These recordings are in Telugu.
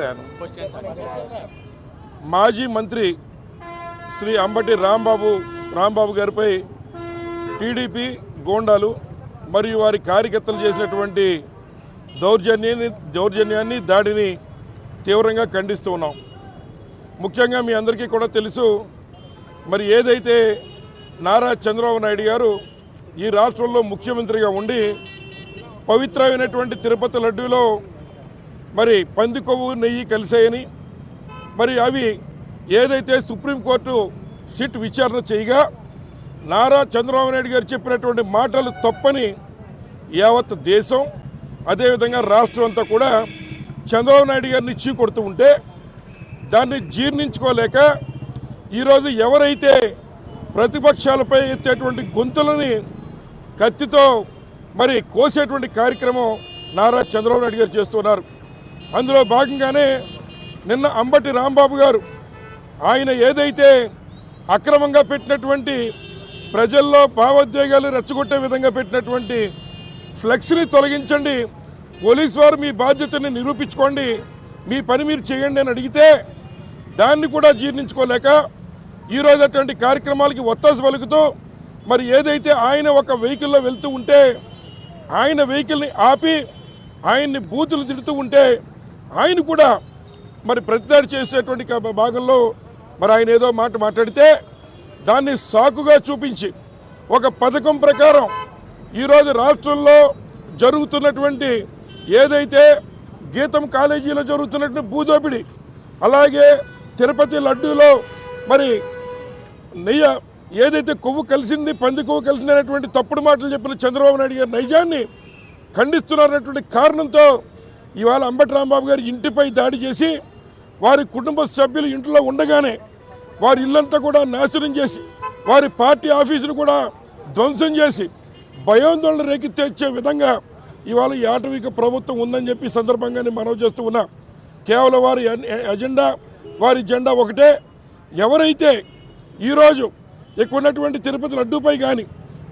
పెట్టాను. మాజీ మంత్రి శ్రీ అంబటి రాంబాబు గారిపై టీడీపీ గోండాలు మరియు వారి కార్యకర్తలు చేసినటువంటి దౌర్జన్యాన్ని దాడిని తీవ్రంగా ఖండిస్తూ ఉన్నాం. ముఖ్యంగా మీ అందరికీ కూడా తెలుసు, మరి ఏదైతే నారా చంద్రబాబు నాయుడు గారు ఈ రాష్ట్రంలో ముఖ్యమంత్రిగా ఉండి పవిత్రమైనటువంటి తిరుపతి లడ్డూలో మరి పంది కొవ్వు నెయ్యి కలిసాయని, మరి అవి ఏదైతే సుప్రీంకోర్టు సిట్ విచారణ చేయగా నారా చంద్రబాబు నాయుడు గారు చెప్పినటువంటి మాటలు తప్పని యావత్ దేశం అదేవిధంగా రాష్ట్రం అంతా కూడా చంద్రబాబు నాయుడు గారిని చీకొడుతూ ఉంటే దాన్ని జీర్ణించుకోలేక ఈరోజు ఎవరైతే ప్రతిపక్షాలపై ఎత్తేటువంటి గొంతులని కత్తితో మరి కోసేటువంటి కార్యక్రమం నారా చంద్రబాబు నాయుడు గారు చేస్తున్నారు. అందులో భాగంగానే నిన్న అంబటి రాంబాబు గారు ఆయన ఏదైతే అక్రమంగా పెట్టినటువంటి ప్రజల్లో భావోద్వేగాలు రెచ్చగొట్టే విధంగా పెట్టినటువంటి ఫ్లెక్స్ని తొలగించండి, పోలీసు వారు మీ బాధ్యతని నిరూపించుకోండి, మీ పని మీరు చేయండి అని అడిగితే దాన్ని కూడా జీర్ణించుకోలేక ఈరోజు అటువంటి కార్యక్రమాలకి ఒత్తాసు పలుకుతూ మరి ఏదైతే ఆయన ఒక వెహికల్లో వెళ్తూ ఉంటే ఆయన వెహికల్ని ఆపి ఆయన్ని బూతులు తిడుతూ ఉంటే ఆయన కూడా మరి ప్రతిదాడి చేసేటువంటి భాగంలో మరి ఆయన ఏదో మాట మాట్లాడితే దాన్ని సాకుగా చూపించి ఒక పథకం ప్రకారం ఈరోజు రాష్ట్రంలో జరుగుతున్నటువంటి ఏదైతే గీతం కాలేజీలో జరుగుతున్నటువంటి భూదోపిడి, అలాగే తిరుపతి లడ్డూలో మరి నెయ్య ఏదైతే కొవ్వు కలిసింది పంది కొవ్వు కలిసింది అనేటువంటి తప్పుడు మాటలు చెప్పిన చంద్రబాబు నాయుడు గారి నైజాన్ని ఖండిస్తున్నారనేటువంటి కారణంతో ఇవాళ అంబటి రాంబాబు గారి ఇంటిపై దాడి చేసి వారి కుటుంబ సభ్యులు ఇంట్లో ఉండగానే వారి ఇల్లంతా కూడా నాశనం చేసి వారి పార్టీ ఆఫీసును కూడా ధ్వంసం చేసి భయాందోళన రేకెత్తించే విధంగా ఇవాళ ఈ ఆటవిక ప్రభుత్వం ఉందని చెప్పి సందర్భంగానే మనవి చేస్తూ ఉన్నా. కేవలం వారి ఎజెండా వారి జెండా ఒకటే. ఎవరైతే ఈరోజు ఇక్కడ ఉన్నటువంటి తిరుపతి లడ్డూపై కానీ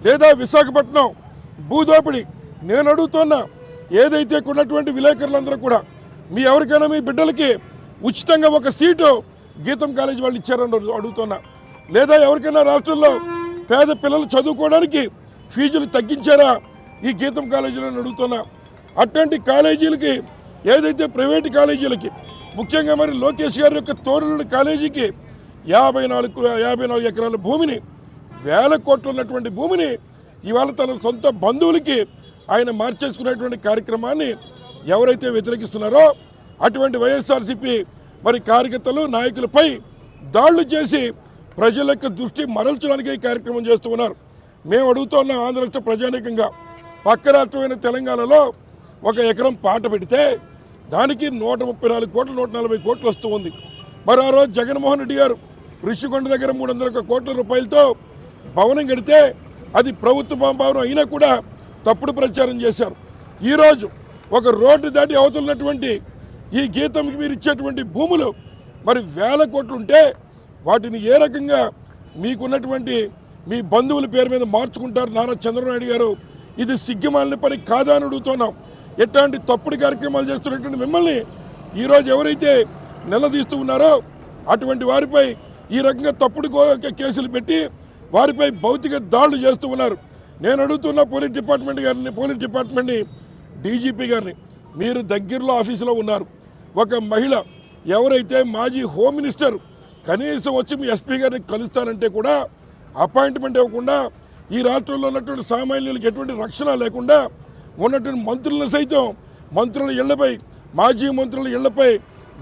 లేదా విశాఖపట్నం భూదోపిడి నేను అడుగుతున్నా, ఏదైతే ఇక్కడ ఉన్నటువంటి విలేకరులందరూ కూడా మీ ఎవరికైనా మీ బిడ్డలకి ఉచితంగా ఒక సీటు గీతం కాలేజీ వాళ్ళు ఇచ్చారని అడుగుతున్నా, లేదా ఎవరికైనా రాష్ట్రంలో పేద పిల్లలు చదువుకోవడానికి ఫీజులు తగ్గించారా ఈ గీతం కాలేజీలో అడుగుతున్నా. అట్లాంటి కాలేజీలకి ఏదైతే ప్రైవేటు కాలేజీలకి ముఖ్యంగా మరి లోకేష్ గారి యొక్క తోరుల కాలేజీకి 54 ఎకరాల భూమిని, వేల కోట్లు ఉన్నటువంటి భూమిని ఇవాళ తన సొంత బంధువులకి ఆయన మార్చేసుకునేటువంటి కార్యక్రమాన్ని ఎవరైతే వ్యతిరేకిస్తున్నారో అటువంటి వైఎస్ఆర్సీపీ మరి కార్యకర్తలు నాయకులపై దాడులు చేసి ప్రజల యొక్క దృష్టి మరల్చడానికి ఈ కార్యక్రమం చేస్తూ ఉన్నారు. మేము అడుగుతున్నాం, ఆంధ్ర రాష్ట్ర ప్రజానీకంగా పక్క రాష్ట్రమైన తెలంగాణలో ఒక ఎకరం పాట పెడితే దానికి 134 కోట్లు 140 కోట్లు వస్తూ ఉంది. మరి ఆ రోజు జగన్మోహన్ రెడ్డి గారు ఋషికొండ దగ్గర 300 కోట్ల రూపాయలతో భవనం కడితే అది ప్రభుత్వ భవనం అయినా కూడా తప్పుడు ప్రచారం చేశారు. ఈరోజు ఒక రోడ్డు దాటి అవతలన్నటువంటి ఈ గీతంకి మీరు ఇచ్చేటువంటి భూములు మరి వేల కోట్లు ఉంటే వాటిని ఏ రకంగా మీకున్నటువంటి మీ బంధువుల పేరు మీద మార్చుకుంటారు నారా చంద్రబాబు నాయుడు గారు? ఇది సిగ్గుమాలిన పని కాదా అని అడుగుతున్నాం. ఎట్లాంటి తప్పుడు కార్యక్రమాలు చేస్తున్నటువంటి మిమ్మల్ని ఈరోజు ఎవరైతే నిలదీస్తూ ఉన్నారో అటువంటి వారిపై ఈ రకంగా తప్పుడు కేసులు పెట్టి వారిపై భౌతిక దాడులు చేస్తూ ఉన్నారు. నేను అడుగుతున్న పోలీస్ డిపార్ట్మెంట్ని డీజీపీ గారిని, మీరు దగ్గరలో ఆఫీసులో ఉన్నారు, ఒక మహిళ ఎవరైతే మాజీ హోమ్ మినిస్టర్ కనీసం వచ్చి మీ ఎస్పీ గారిని కలుస్తానంటే కూడా అపాయింట్మెంట్ ఇవ్వకుండా ఈ రాష్ట్రంలో ఉన్నటువంటి సామాన్యులకు ఎటువంటి రక్షణ లేకుండా ఉన్నటువంటి మంత్రులను సైతం మంత్రుల ఇళ్లపై మాజీ మంత్రుల ఇళ్లపై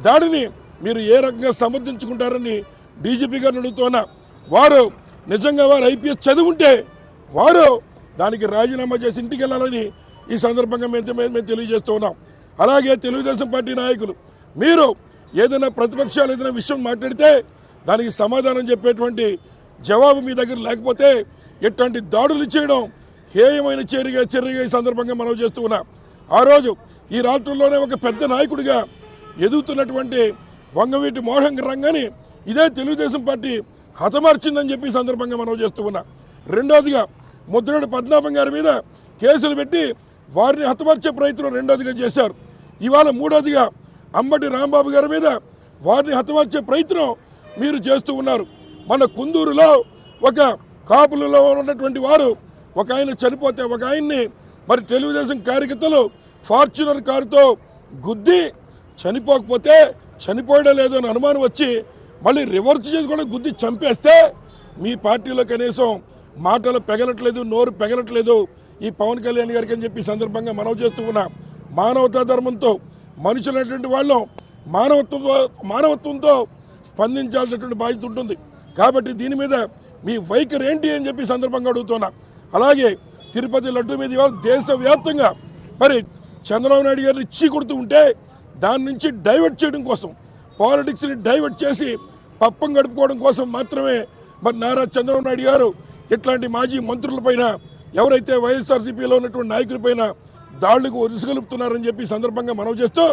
దాడిని మీరు ఏ రకంగా సమర్థించుకుంటారని డీజీపీ గారిని అడుగుతున్నా. వారు నిజంగా వారు ఐపీఎస్ చదువుంటే వారు దానికి రాజీనామా చేసి ఇంటికి వెళ్ళాలని ఈ సందర్భంగా మేము తెలియజేస్తూ ఉన్నాం. అలాగే తెలుగుదేశం పార్టీ నాయకులు మీరు ఏదైనా ప్రతిపక్షాలు ఏదైనా విషయం మాట్లాడితే దానికి సమాధానం చెప్పేటువంటి జవాబు మీ దగ్గర లేకపోతే ఎట్లాంటి దాడులు చేయడం హేయమైన చర్యగా ఈ సందర్భంగా మనం చేస్తూ ఉన్నాం. ఆ రోజు ఈ రాష్ట్రంలోనే ఒక పెద్ద నాయకుడిగా ఎదుగుతున్నటువంటి వంగవీటి మోహన్ రంగాన్ని ఇదే తెలుగుదేశం పార్టీ హతమార్చిందని చెప్పి సందర్భంగా మనం చేస్తూ ఉన్నాం. రెండోదిగా ముద్రగడ పద్మనాభం గారి మీద కేసులు పెట్టి వారిని హతమార్చే ప్రయత్నం రెండోదిగా చేశారు. ఇవాళ మూడోదిగా అంబటి రాంబాబు గారి మీద వారిని హతమార్చే ప్రయత్నం మీరు చేస్తూ ఉన్నారు. మన కుందూరులో ఒక కాపులలో ఉన్నటువంటి వారు ఒక ఆయన చనిపోతే ఒక ఆయన్ని మరి తెలుగుదేశం కార్యకర్తలు ఫార్చునర్ కారుతో గుద్ది చనిపోకపోతే చనిపోయడం లేదో అని అనుమానం వచ్చి మళ్ళీ రివర్స్ చేసి కూడా గుద్ది చంపేస్తే మీ పార్టీలో కనీసం మాటలు పెగలట్లేదు, నోరు పెగలట్లేదు ఈ పవన్ కళ్యాణ్ గారికి అని చెప్పి సందర్భంగా మనవి చేస్తూ ఉన్నా. మానవతా ధర్మంతో మనుషులైనటువంటి వాళ్ళం మానవత్వంతో స్పందించాల్సినటువంటి బాధ్యత ఉంటుంది. కాబట్టి దీని మీద మీ వైఖరి ఏంటి అని చెప్పి సందర్భంగా అడుగుతున్నా. అలాగే తిరుపతి లడ్డు మీద ఇవాళ దేశవ్యాప్తంగా మరి చంద్రబాబు నాయుడు గారిని ఇచ్చి కొడుతూ ఉంటే దాని నుంచి డైవర్ట్ చేయడం కోసం, పాలిటిక్స్ని డైవర్ట్ చేసి పప్పం గడుపుకోవడం కోసం మాత్రమే మరి నారా చంద్రబాబు నాయుడు గారు ఇట్లాంటి మాజీ మంత్రులపైన, ఎవరైతే వైఎస్ఆర్సీపీలో ఉన్నటువంటి నాయకులపైన దాడులకు ఉసుగొలుపుతున్నారని చెప్పి సందర్భంగా మనవి చేస్తూ